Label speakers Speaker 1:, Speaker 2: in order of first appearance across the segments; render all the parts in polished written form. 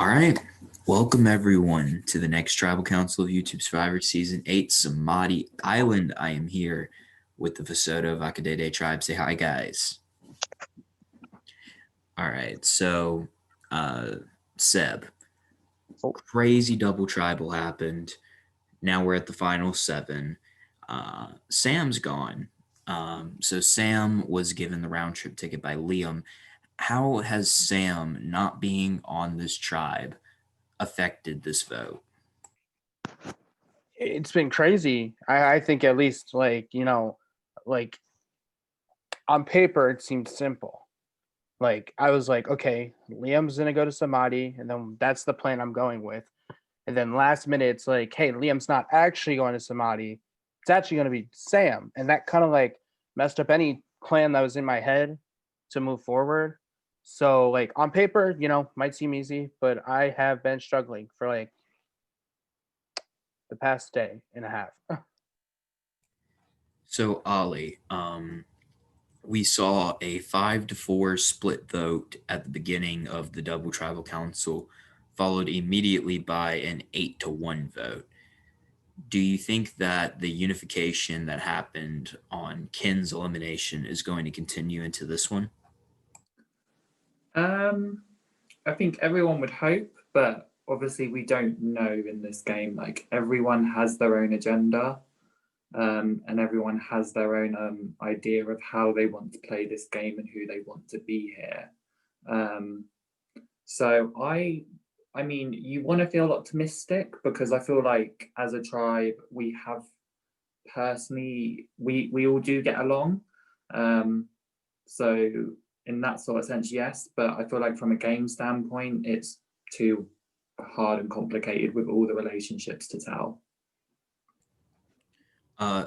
Speaker 1: All right. Welcome everyone to the next Tribal Council of YouTube Survivor Season 8 Samadhi Island. I am here with the Vosota Vakadede tribe. Say hi, guys. All right. So, Seb, crazy double tribal happened. Now we're at the final 7. Sam's gone. So Sam was given the round trip ticket by Liam. How has Sam not being on this tribe affected this vote?
Speaker 2: It's been crazy. I think at least like on paper it seemed simple. Like I was like, okay, Liam's gonna go to Samadhi, and then that's the plan I'm going with. And then last minute it's like, hey, Liam's not actually going to Samadhi. It's actually gonna be Sam. And that kind of like messed up any plan that was in my head to move forward. So like on paper, might seem easy, but I have been struggling for like the past day and a half.
Speaker 1: So Ali, we saw a 5-4 split vote at the beginning of the Double Tribal Council, followed immediately by an 8-1 vote. Do you think that the unification that happened on Ken's elimination is going to continue into this one?
Speaker 3: I think everyone would hope, but obviously we don't know in this game. Like everyone has their own agenda, and everyone has their own idea of how they want to play this game and who they want to be here. So I mean, you want to feel optimistic because I feel like as a tribe we have personally we all do get along. So in that sort of sense, yes, but I feel like from a game standpoint, it's too hard and complicated with all the relationships to tell.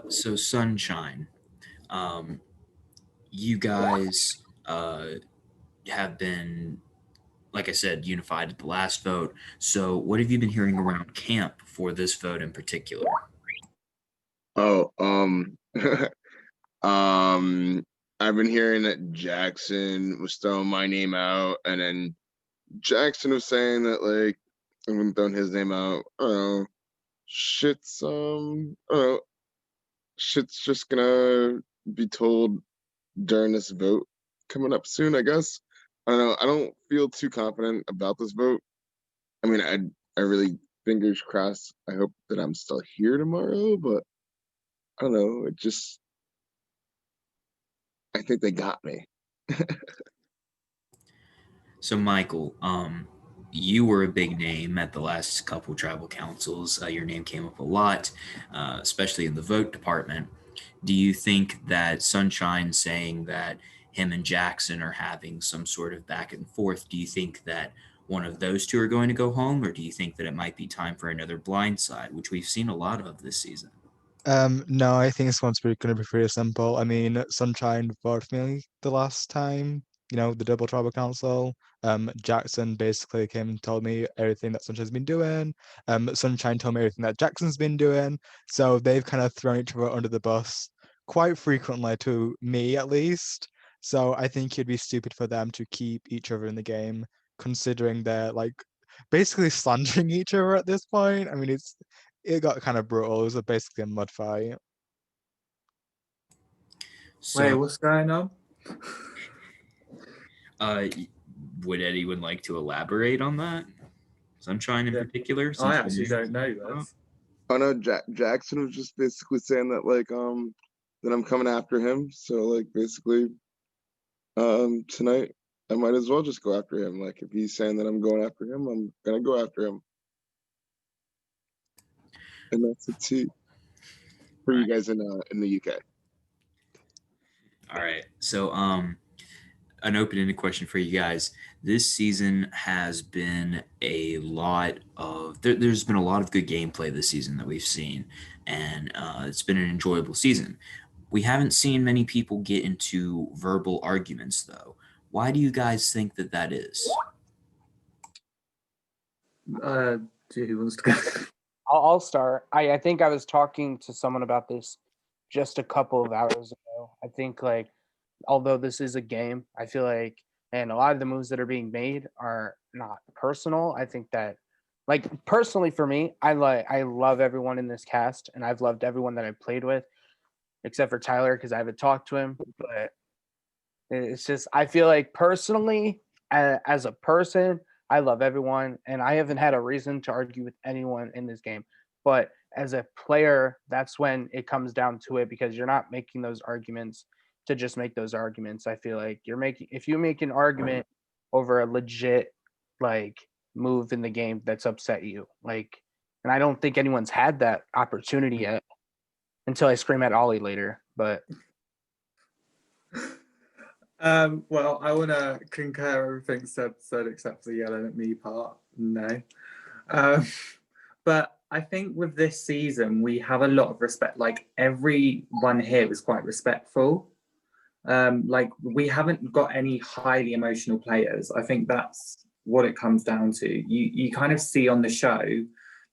Speaker 1: So Sunshine, you guys have been, like I said, unified at the last vote. So what have you been hearing around camp for this vote in particular?
Speaker 4: Oh, I've been hearing that Jackson was throwing my name out, and then Jackson was saying that like I've been throwing his name out. I don't know. Shit's I don't know. Shit's just gonna be told during this vote coming up soon, I guess. I don't know. I don't feel too confident about this vote. I mean, I really fingers crossed. I hope that I'm still here tomorrow, but I don't know. I think they got me.
Speaker 1: So Michael, you were a big name at the last couple tribal councils. Your name came up a lot, especially in the vote department. Do you think that Sunshine saying that him and Jackson are having some sort of back and forth, do you think that one of those two are going to go home, or do you think that it might be time for another blindside, which we've seen a lot of this season?
Speaker 5: No, I think this one's going to be pretty simple. I mean, Sunshine voted for me the last time, the Double Tribal Council. Jackson basically came and told me everything that Sunshine's been doing. Sunshine told me everything that Jackson's been doing. So they've kind of thrown each other under the bus quite frequently, to me at least. So I think it'd be stupid for them to keep each other in the game, considering they're like basically slandering each other at this point. I mean, it got kind of brutal. It was basically a mud fight.
Speaker 3: Wait,
Speaker 1: So,
Speaker 3: what's going on?
Speaker 1: would anyone like to elaborate on that? Sunshine in particular?
Speaker 3: I actually don't know this.
Speaker 4: Oh no, Jackson was just basically saying that like that I'm coming after him. So like basically tonight I might as well just go after him. Like if he's saying that I'm going after him, I'm gonna go after him. And that's a T for you guys in the UK.
Speaker 1: All right. So, an open-ended question for you guys. This season has been a lot of there's been a lot of good gameplay this season that we've seen, and it's been an enjoyable season. We haven't seen many people get into verbal arguments, though. Why do you guys think that that is?
Speaker 3: Who wants to go?
Speaker 2: I'll start. I think I was talking to someone about this just a couple of hours ago. I think like although this is a game, I feel like and a lot of the moves that are being made are not personal. I think that, like, personally for me, I love everyone in this cast, and I've loved everyone that I've played with, except for Tyler because I haven't talked to him. But it's just, I feel like personally, as a person, I love everyone, and I haven't had a reason to argue with anyone in this game. But as a player, that's when it comes down to it, because you're not making those arguments to just make those arguments. I feel like if you make an argument over a legit, like, move in the game that's upset you, like, and I don't think anyone's had that opportunity yet until I scream at Ollie later. But
Speaker 3: Well, I want to concur everything said except for the yelling at me part. No. But I think with this season, we have a lot of respect. Like, everyone here is quite respectful. Like, we haven't got any highly emotional players. I think that's what it comes down to. You kind of see on the show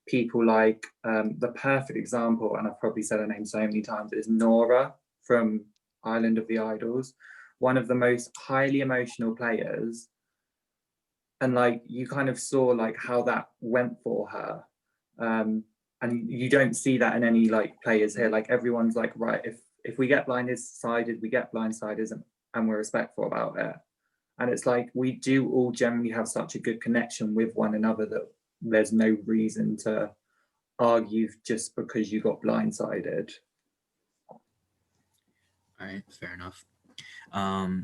Speaker 3: people like, the perfect example, and I've probably said her name so many times, is Nora from Island of the Idols, one of the most highly emotional players. And like, you kind of saw like how that went for her. And you don't see that in any like players here. Like, everyone's like, right, if we get blindsided, we get blindsided, and we're respectful about it. And it's like, we do all generally have such a good connection with one another that there's no reason to argue just because you got blindsided.
Speaker 1: All right, fair enough.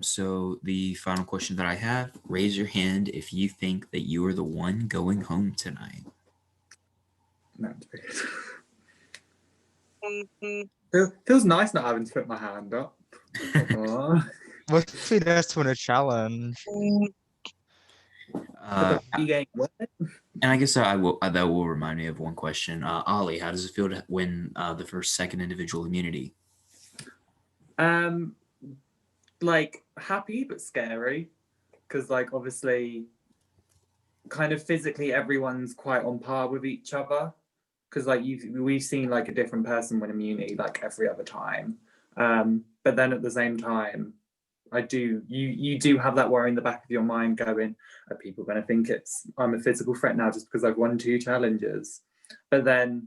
Speaker 1: So the final question that I have: raise your hand if you think that you are the one going home tonight.
Speaker 3: No, it feels nice not having to put my hand up.
Speaker 5: Must be nice to win a challenge.
Speaker 1: And I guess that will remind me of one question. Ollie, how does it feel to win the second individual immunity?
Speaker 3: Like, happy but scary, because like, obviously, kind of physically everyone's quite on par with each other, because like we've seen like a different person win immunity like every other time, but then at the same time, you do have that worry in the back of your mind going, are people going to think I'm a physical threat now just because I've won 2 challenges? But then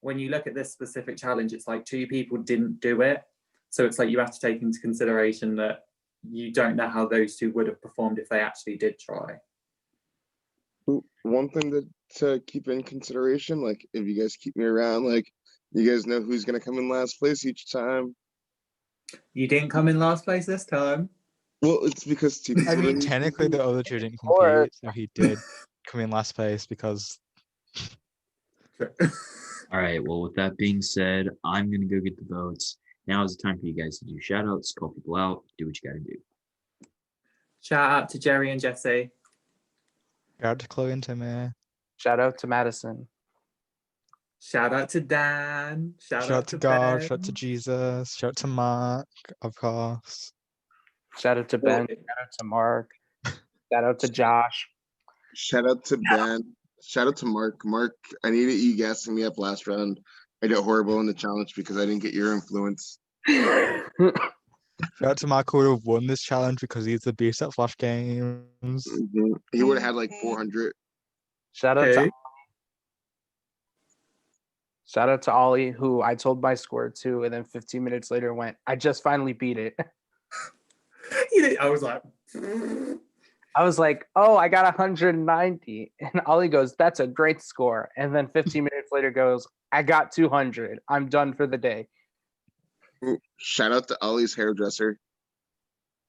Speaker 3: when you look at this specific challenge, it's like 2 people didn't do it, so it's like you have to take into consideration that you don't know how those 2 would have performed if they actually did try.
Speaker 4: One thing to keep in consideration, like, if you guys keep me around, like, you guys know who's gonna come in last place each time.
Speaker 3: You didn't come in last place this time.
Speaker 4: Well, it's because 2 people
Speaker 5: I mean,
Speaker 4: didn't
Speaker 5: technically the
Speaker 4: compete.
Speaker 5: other 2 didn't compete, so he did come in last place because.
Speaker 1: All right. Well, with that being said, I'm gonna go get the votes. Now is the time for you guys to do shout outs, call people out, do what you gotta do.
Speaker 3: Shout out to Jerry and Jesse.
Speaker 5: Shout out to Chloe and Timmy.
Speaker 2: shout out to Madison.
Speaker 3: Shout out to Dan.
Speaker 5: Shout out to God.
Speaker 3: Ben.
Speaker 5: Shout out to Jesus. Shout out to Mark, of course.
Speaker 2: Shout out to Ben. Shout out to Mark. Shout out to Josh.
Speaker 4: Shout out to Ben. Shout out to Mark. Mark, I needed you gassing me up last round. I did horrible in the challenge because I didn't get your influence.
Speaker 5: Shout out to Mark, who would have won this challenge because he's the beast at Flash games.
Speaker 4: Mm-hmm. He would have had like 400.
Speaker 2: Shout out to Ollie, who I told my score to, and then 15 minutes later went, I just finally beat it.
Speaker 3: I was like, oh, I got 190. And Ollie goes, that's a great score. And then 15 minutes later goes, I got 200. I'm done for the day.
Speaker 4: Shout out to Ollie's hairdresser.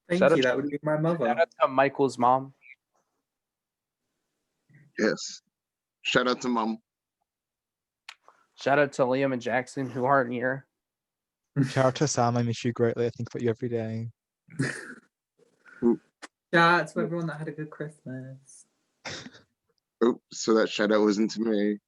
Speaker 3: Thank you. That would be my mother.
Speaker 2: Shout out to Michael's mom.
Speaker 4: Yes. Shout out to Mom.
Speaker 2: Shout out to Liam and Jackson, who aren't here.
Speaker 5: Shout out to Sam. I miss you greatly. I think about you every day.
Speaker 3: Shout out to everyone that had a good Christmas.
Speaker 4: Oh, so that shout out wasn't to me.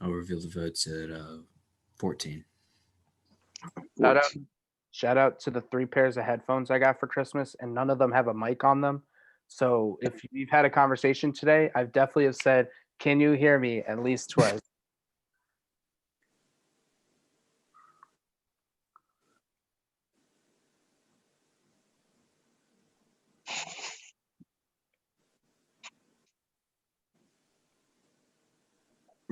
Speaker 1: I'll reveal the votes at 14.
Speaker 2: Shout out to the 3 pairs of headphones I got for Christmas, and none of them have a mic on them. So if we've had a conversation today, I've definitely have said, "Can you hear me?" at least twice.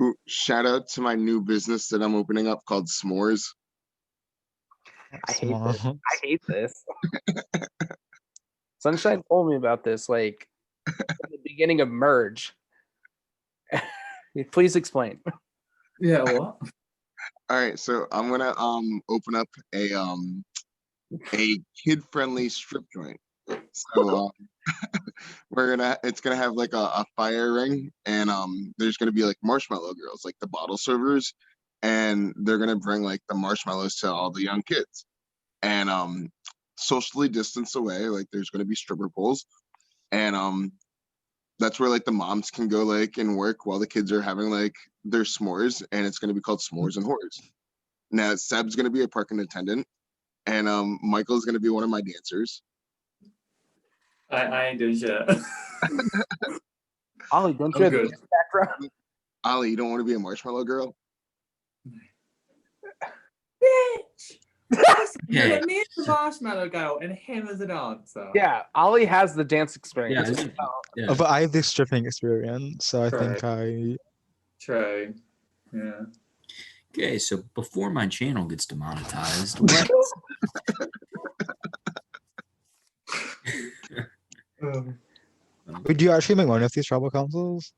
Speaker 4: Ooh, shout out to my new business that I'm opening up called S'mores.
Speaker 2: I hate this.
Speaker 5: Smart.
Speaker 2: I hate this. Sunshine told me about this like at the beginning of Merge. Please explain.
Speaker 3: Yeah, what?
Speaker 4: All right, so I'm gonna open up a kid-friendly strip joint. So it's gonna have like a fire ring, and there's gonna be like marshmallow girls, like the bottle servers, and they're gonna bring like the marshmallows to all the young kids, and socially distanced away, like there's gonna be stripper poles, and that's where like the moms can go like and work while the kids are having like their s'mores, and it's gonna be called S'mores and Whores. Now Seb's gonna be a parking attendant, and Michael's gonna be one of my dancers.
Speaker 3: I ain't doing shit.
Speaker 2: Ollie, don't
Speaker 3: I'm
Speaker 2: you have
Speaker 3: good.
Speaker 2: this background?
Speaker 4: Ollie, you don't want to be a marshmallow girl?
Speaker 3: Bitch!
Speaker 1: Okay.
Speaker 3: Me as the marshmallow girl and him as a dancer.
Speaker 2: Yeah, Ollie has the dance
Speaker 1: Yeah,
Speaker 2: experience.
Speaker 1: isn't- yeah.
Speaker 5: But I have the stripping experience, so I think
Speaker 3: Right.
Speaker 5: I.
Speaker 3: True. Yeah.
Speaker 1: Okay, so before my channel gets demonetized, what?
Speaker 5: Wait, do you actually make money off these tribal councils?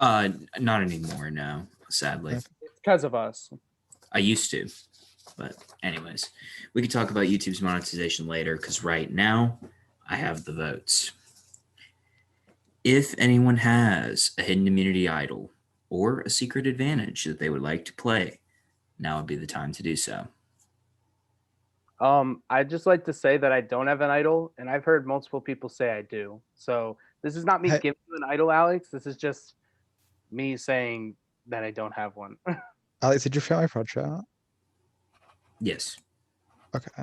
Speaker 1: Not anymore. No, sadly.
Speaker 5: Okay.
Speaker 2: It's because of us.
Speaker 1: I used to, but anyways, we can talk about YouTube's monetization later because right now I have the votes. If anyone has a hidden immunity idol or a secret advantage that they would like to play, now would be the time to do so.
Speaker 2: I'd just like to say that I don't have an idol, and I've heard multiple people say I do. So this is not me
Speaker 5: Hey-
Speaker 2: giving you an idol, Alex. This is just me saying that I don't have one.
Speaker 5: Alex, did you share my prod chat?
Speaker 1: Yes.
Speaker 5: Okay.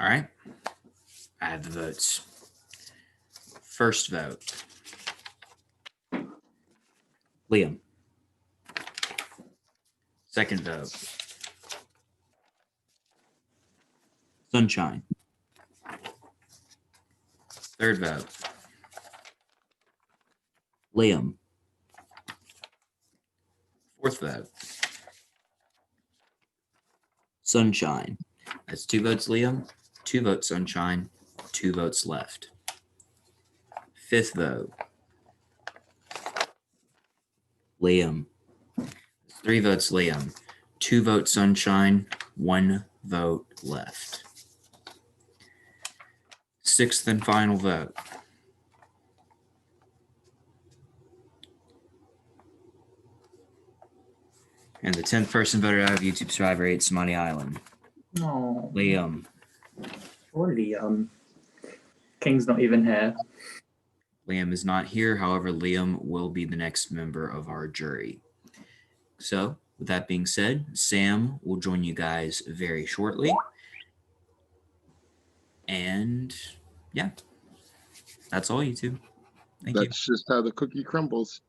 Speaker 1: All right. I have the votes. First vote, Liam. Second vote, Sunshine. Third vote, Liam. Fourth vote, Sunshine. That's 2 votes, Liam. 2 votes, Sunshine. 2 votes left. Fifth vote, Liam. 3 votes, Liam. 2 votes, Sunshine. 1 vote left. Sixth and final vote. And the 10th person voted out of YouTube Survivor 8, Samadhi Island.
Speaker 3: Oh,
Speaker 1: Liam.
Speaker 3: Liam. King's not even here.
Speaker 1: Liam is not here. However, Liam will be the next member of our jury. So, with that being said, Sam will join you guys very shortly. And yeah, that's all, YouTube. Thank you.
Speaker 4: That's just how the cookie crumbles.